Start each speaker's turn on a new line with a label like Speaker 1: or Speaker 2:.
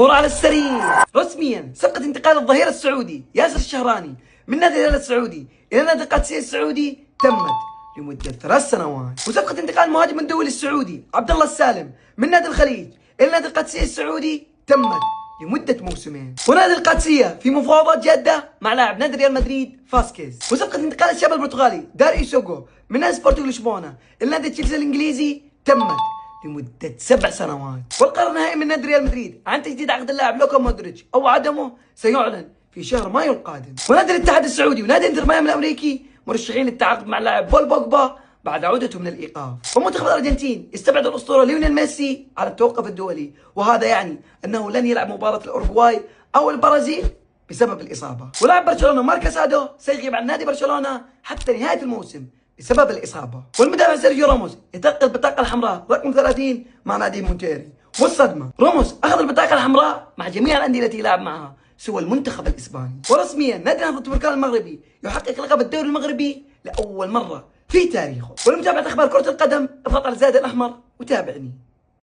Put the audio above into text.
Speaker 1: كورة على السريع. رسميا صفقة انتقال الظهير السعودي ياسر الشهراني من نادي الهلال السعودي إلى نادي القادسية السعودي تمت لمدة 3 سنوات. وصفقة انتقال المهاجم الدولي السعودي عبد الله السالم من نادي الخليج إلى نادي القادسية السعودي تمت لمدة موسمين. ونادي القادسية في مفاوضات جادة مع لاعب نادي ريال مدريد فاسكيز. وصفقة انتقال الشاب البرتغالي داريو سوغو من نادي سبورتنج لشبونة إلى نادي تشيلسي الإنجليزي تمت لمدة 7 سنوات. والقرار النهائي من نادي ريال مدريد عن تجديد عقد اللاعب لوكا مودريتش أو عدمه سيعلن في شهر مايو القادم. ونادي الاتحاد السعودي ونادي انتر ميامي الأمريكي مرشحين للتعاقد مع اللاعب بول بوجبا بعد عودته من الإيقاف. ومنتخب الأرجنتين يستبعد الأسطورة ليونيل ميسي على التوقف الدولي، وهذا يعني أنه لن يلعب مباراة الأوروغواي أو البرازيل بسبب الإصابة. ولاعب برشلونة مارك أسادو سيغيب عن نادي برشلونة حتى نهاية الموسم بسبب الإصابة. والمدافع سيرجيو راموس يتلقى البطاقة الحمراء رقم 30 مع نادي مونتيري. والصدمة راموس أخذ البطاقة الحمراء مع جميع الأندية التي لعب معها سوى المنتخب الإسباني. ورسميا نادي نهضة بركان المغربي يحقق لقب الدوري المغربي لأول مرة في تاريخه. ولمتابعة أخبار كرة القدم اضغط على الزائد الأحمر وتابعني.